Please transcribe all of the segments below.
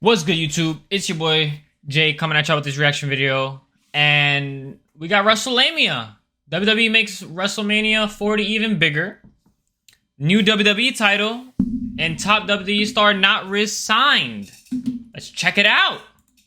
What's good, YouTube? It's your boy Jay coming at y'all with this reaction video, and we got Wrestlemania. WWE makes Wrestlemania 40 even bigger. New WWE title and top WWE star not re-signed. Let's check it out.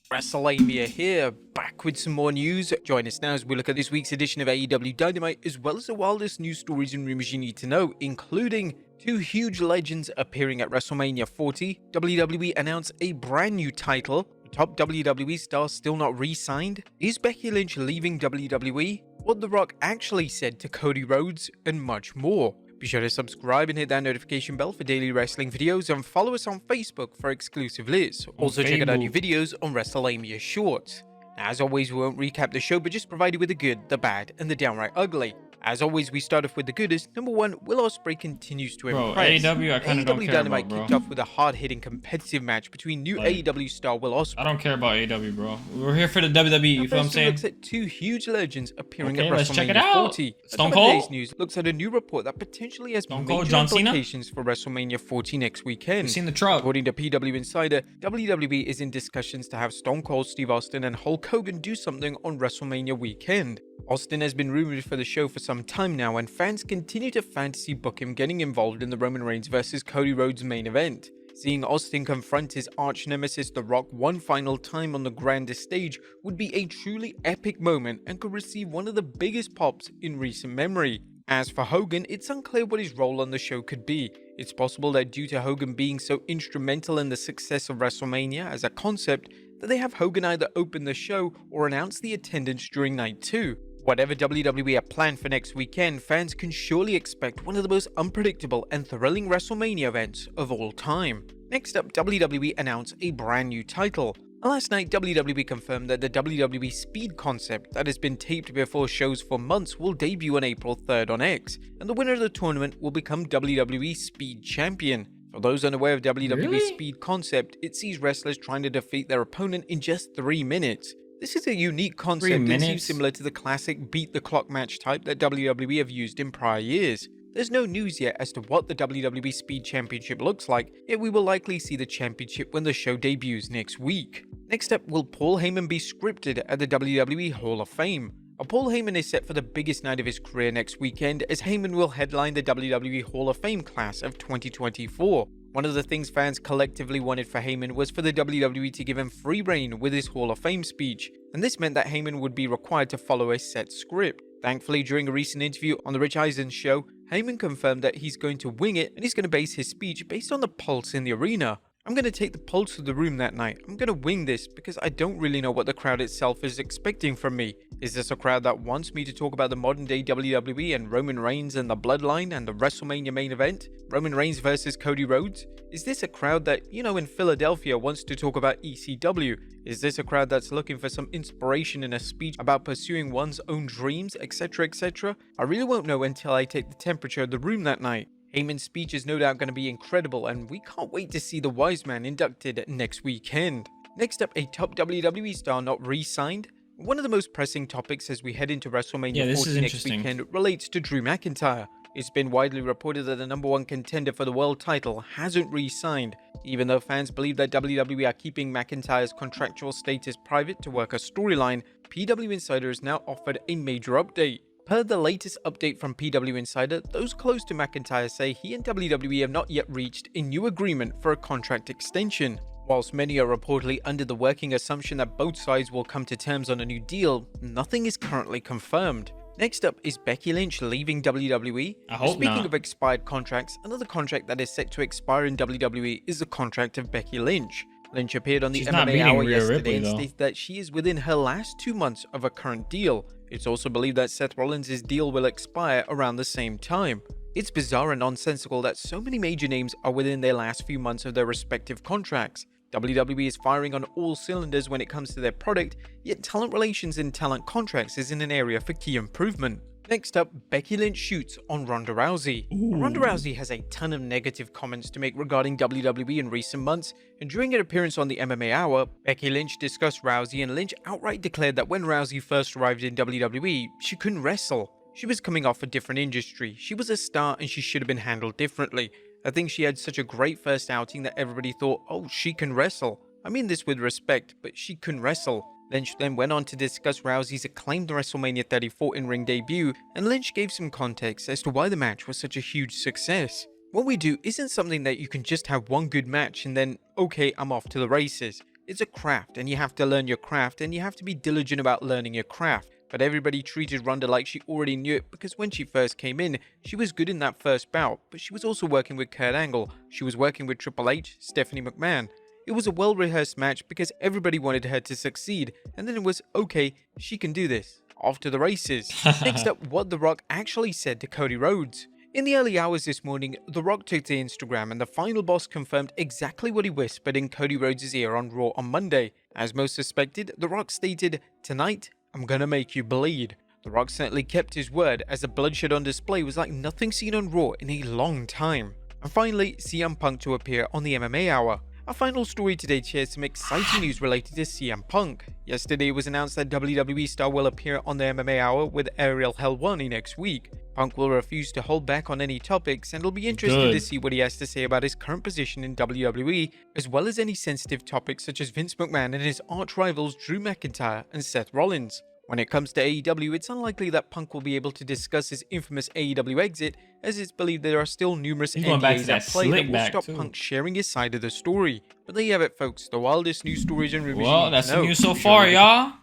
Wrestlemania here, back with some more news. Join us now as we look at this week's edition of AEW Dynamite, as well as the wildest news stories and rumors you need to know, including two huge legends appearing at WrestleMania 40. WWE announced a brand new title. The top WWE star still not re-signed. Is Becky Lynch leaving WWE? What The Rock actually said to Cody Rhodes, and much more. Be sure to subscribe and hit that notification bell for daily wrestling videos, and follow us on Facebook for exclusive lists. Also check out our new videos on Wrestlemania Shorts. Now, as always, we won't recap the show, but just provide you with the good, the bad, and the downright ugly. As always, we start off with the goodest. Number one, Will Ospreay continues to impress. AEW, I kind of don't care Dynamite about, bro. kicked off with a hard-hitting competitive match between new AEW star Will Ospreay. I don't care about AEW, bro. We're here for the WWE, you feel what I'm saying? Looks at two huge legends appearing at let's check it WrestleMania out. 40. Stone Cold? Today's news looks at a new report that potentially has Stone Cold, major John Cena? implications for WrestleMania 40 next weekend. We've seen the truck. According to PW Insider, WWE is in discussions to have Stone Cold Steve Austin and Hulk Hogan do something on WrestleMania weekend. Austin has been rumored for the show for some time now, and fans continue to fantasy book him getting involved in the Roman Reigns vs Cody Rhodes main event. Seeing Austin confront his arch nemesis The Rock one final time on the grandest stage would be a truly epic moment and could receive one of the biggest pops in recent memory. As for Hogan, it's unclear what his role on the show could be. It's possible that due to Hogan being so instrumental in the success of WrestleMania as a concept, that they have Hogan either open the show or announce the attendance during night 2. Whatever WWE have planned for next weekend, fans can surely expect one of the most unpredictable and thrilling WrestleMania events of all time. Next up, WWE announced a brand new title. Last night, WWE confirmed that the WWE Speed concept that has been taped before shows for months will debut on April 3rd on X, and the winner of the tournament will become WWE Speed Champion. For those unaware of WWE Speed concept, it sees wrestlers trying to defeat their opponent in just 3 minutes. This is a unique concept and seems similar to the classic beat the clock match type that WWE have used in prior years. There's no news yet as to what the WWE Speed Championship looks like, yet we will likely see the championship when the show debuts next week. Next up, will Paul Heyman be scripted at the WWE Hall of Fame? Paul Heyman is set for the biggest night of his career next weekend, as Heyman will headline the WWE Hall of Fame class of 2024. One of the things fans collectively wanted for Heyman was for the WWE to give him free reign with his Hall of Fame speech, and this meant that Heyman would be required to follow a set script. Thankfully, during a recent interview on The Rich Eisen Show, Heyman confirmed that he's going to wing it and he's going to base his speech based on the pulse in the arena. I'm going to take the pulse of the room that night. I'm going to wing this because I don't really know what the crowd itself is expecting from me. Is this a crowd that wants me to talk about the modern day WWE and Roman Reigns and the Bloodline and the WrestleMania main event? Roman Reigns versus Cody Rhodes? Is this a crowd that, in Philadelphia wants to talk about ECW? Is this a crowd that's looking for some inspiration in a speech about pursuing one's own dreams, etc, etc? I really won't know until I take the temperature of the room that night. Heyman's speech is no doubt going to be incredible, and we can't wait to see the Wise Man inducted next weekend. Next up, a top WWE star not re-signed. One of the most pressing topics as we head into WrestleMania 40 next weekend relates to Drew McIntyre. It's been widely reported that the number one contender for the world title hasn't re-signed. Even though fans believe that WWE are keeping McIntyre's contractual status private to work a storyline, PW Insider has now offered a major update. Per the latest update from PW Insider, those close to McIntyre say he and WWE have not yet reached a new agreement for a contract extension. Whilst many are reportedly under the working assumption that both sides will come to terms on a new deal, nothing is currently confirmed. Next up, is Becky Lynch leaving WWE? Speaking of expired contracts, another contract that is set to expire in WWE is the contract of Becky Lynch. Lynch appeared on the MMA Hour yesterday and stated that she is within her last 2 months of a current deal. It's also believed that Seth Rollins' deal will expire around the same time. It's bizarre and nonsensical that so many major names are within their last few months of their respective contracts. WWE is firing on all cylinders when it comes to their product, yet talent relations and talent contracts is in an area for key improvement. Next up, Becky Lynch shoots on Ronda Rousey. Ronda Rousey has a ton of negative comments to make regarding WWE in recent months, and during an appearance on the MMA Hour, Becky Lynch discussed Rousey, and Lynch outright declared that when Rousey first arrived in WWE, she couldn't wrestle. She was coming off a different industry, she was a star and she should have been handled differently. I think she had such a great first outing that everybody thought, oh, she can wrestle. I mean this with respect, but she couldn't wrestle. Lynch then went on to discuss Rousey's acclaimed WrestleMania 34 in-ring debut, and Lynch gave some context as to why the match was such a huge success. What we do isn't something that you can just have one good match and then, okay, I'm off to the races. It's a craft, and you have to learn your craft, and you have to be diligent about learning your craft. But everybody treated Ronda like she already knew it, because when she first came in, she was good in that first bout, but she was also working with Kurt Angle, she was working with Triple H, Stephanie McMahon. It was a well-rehearsed match because everybody wanted her to succeed, and then it was, okay, she can do this. Off to the races. Next up, what The Rock actually said to Cody Rhodes. In the early hours this morning, The Rock took to Instagram and the final boss confirmed exactly what he whispered in Cody Rhodes' ear on Raw on Monday. As most suspected, The Rock stated, "Tonight, I'm gonna make you bleed." The Rock certainly kept his word, as the bloodshed on display was like nothing seen on Raw in a long time. And finally, CM Punk to appear on the MMA Hour. Our final story today shares some exciting news related to CM Punk. Yesterday it was announced that WWE star will appear on the MMA Hour with Ariel Helwani next week. Punk will refuse to hold back on any topics, and it'll be interesting to see what he has to say about his current position in WWE, as well as any sensitive topics such as Vince McMahon and his arch rivals Drew McIntyre and Seth Rollins. When it comes to AEW, it's unlikely that Punk will be able to discuss his infamous AEW exit, as it's believed there are still numerous NDAs at play that will stop Punk sharing his side of the story. But there you have it, folks, the wildest news stories and reviews. Well, that's the news so far, y'all.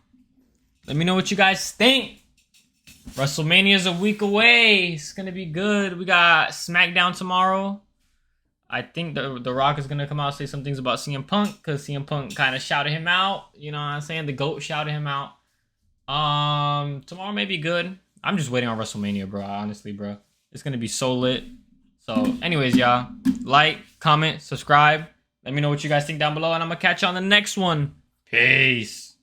Let me know what you guys think. WrestleMania is a week away. It's gonna be good. We got SmackDown tomorrow. I think the Rock is gonna come out and say some things about CM Punk, because CM Punk kind of shouted him out. You know what I'm saying? The GOAT shouted him out. Tomorrow may be good. I'm just waiting on WrestleMania, bro. Honestly, bro. It's gonna be so lit. So, anyways, y'all, like, comment, subscribe. Let me know what you guys think down below, and I'm gonna catch you on the next one. Peace.